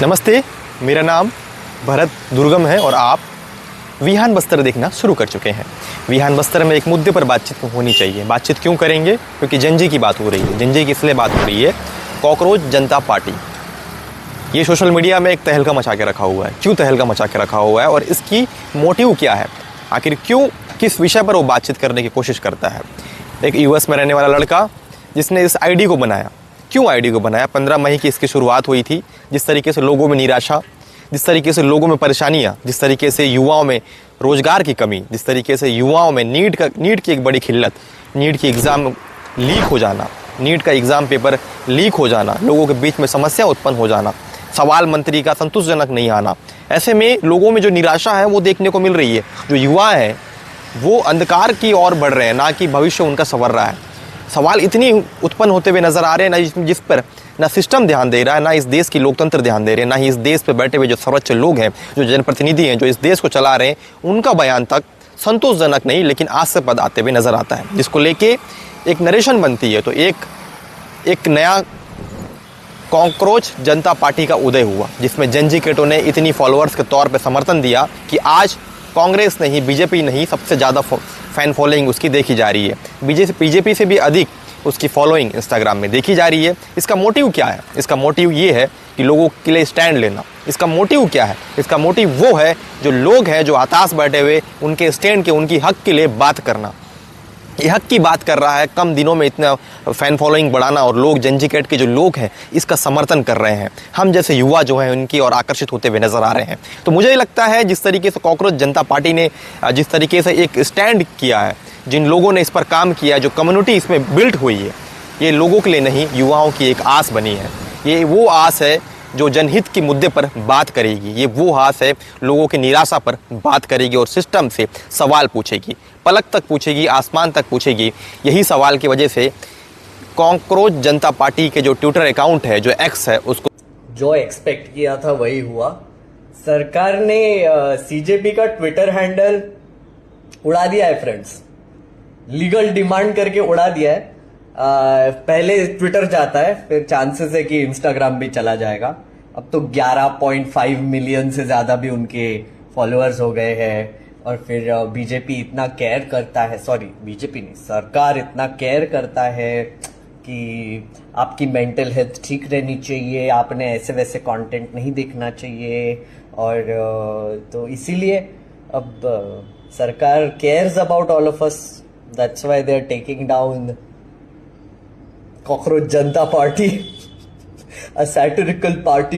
नमस्ते, मेरा नाम भरत दुर्गम है और आप विहान बस्तर देखना शुरू कर चुके हैं। विहान बस्तर में एक मुद्दे पर बातचीत होनी चाहिए। बातचीत क्यों करेंगे? क्योंकि जंजी की बात हो रही है। जंजी की इसलिए बात हो रही है, कॉकरोच जनता पार्टी ये सोशल मीडिया में एक तहलका मचा के रखा हुआ है। क्यों तहलका मचा के रखा हुआ है और इसकी मोटिव क्या है? आखिर क्यों, किस विषय पर वो बातचीत करने की कोशिश करता है? एक यूएस में रहने वाला लड़का जिसने इस आईडी को बनाया। क्यों आईडी को बनाया? 15 मई की इसकी शुरुआत हुई थी। जिस तरीके से लोगों में निराशा, जिस तरीके से लोगों में परेशानियां, जिस तरीके से युवाओं में रोजगार की कमी, जिस तरीके से युवाओं में नीट की एक बड़ी खिल्लत, नीट की एग्ज़ाम लीक हो जाना, नीट का एग्ज़ाम पेपर लीक हो जाना, लोगों के बीच में समस्या उत्पन्न हो जाना, सवाल मंत्री का संतोषजनक नहीं आना, ऐसे में लोगों में जो निराशा है वो देखने को मिल रही है। जो युवा हैं वो अंधकार की ओर बढ़ रहे हैं, ना कि भविष्य उनका संवर रहा है। सवाल इतनी उत्पन्न होते हुए नजर आ रहे हैं ना, जिस पर ना सिस्टम ध्यान दे रहा है, ना इस देश की लोकतंत्र ध्यान दे रहे हैं, ना ही इस देश पे बैठे हुए जो सर्वोच्च लोग हैं, जो जनप्रतिनिधि हैं, जो इस देश को चला रहे हैं, उनका बयान तक संतोषजनक नहीं लेकिन हास्यास्पद आते हुए नजर आता है। जिसको लेके एक नरेशन बनती है। तो एक नया कॉकरोच जनता पार्टी का उदय हुआ, जिसमें जंजी केटो ने इतनी फॉलोअर्स के तौर पर समर्थन दिया कि आज कांग्रेस नहीं, बीजेपी नहीं, सबसे ज़्यादा फैन फॉलोइंग उसकी देखी जा रही है। बीजेपी से भी अधिक उसकी फॉलोइंग इंस्टाग्राम में देखी जा रही है। इसका मोटिव क्या है? इसका मोटिव ये है कि लोगों के लिए स्टैंड लेना। इसका मोटिव क्या है? इसका मोटिव वो है जो लोग हैं, जो हताश बैठे हुए, उनके स्टैंड के, उनकी हक के लिए बात करना। ये हक की बात कर रहा है। कम दिनों में इतना फ़ैन फॉलोइंग बढ़ाना और लोग, जंजी कैट के जो लोग हैं, इसका समर्थन कर रहे हैं। हम जैसे युवा जो हैं उनकी और आकर्षित होते हुए नज़र आ रहे हैं। तो मुझे लगता है जिस तरीके से कॉकरोच जनता पार्टी ने जिस तरीके से एक स्टैंड किया है, जिन लोगों ने इस पर काम किया, जो कम्युनिटी इसमें बिल्ट हुई है, ये लोगों के लिए नहीं, युवाओं की एक आस बनी है। ये वो आस है जो जनहित के मुद्दे पर बात करेगी। ये वो आस है लोगों की निराशा पर बात करेगी और सिस्टम से सवाल पूछेगी, पलक तक पूछेगी, आसमान तक पूछेगी। यही सवाल की वजह से कॉकरोच जनता पार्टी के जो ट्विटर अकाउंट है, जो एक्स है, उसको जो एक्सपेक्ट किया था वही हुआ। सरकार ने सीजेपी का ट्विटर हैंडल उड़ा दिया है फ्रेंड्स, लीगल डिमांड करके उड़ा दिया है। पहले ट्विटर जाता है, फिर चांसेस है कि इंस्टाग्राम भी चला जाएगा। अब तो 11.5 मिलियन से ज्यादा भी उनके फॉलोअर्स हो गए हैं। और फिर बीजेपी इतना केयर करता है, सॉरी बीजेपी नहीं, सरकार इतना केयर करता है कि आपकी मेंटल हेल्थ ठीक रहनी चाहिए, आपने ऐसे वैसे कंटेंट नहीं देखना चाहिए। और तो इसीलिए अब सरकार cares about all of us, that's why they are taking down cockroach Janata Party, a satirical party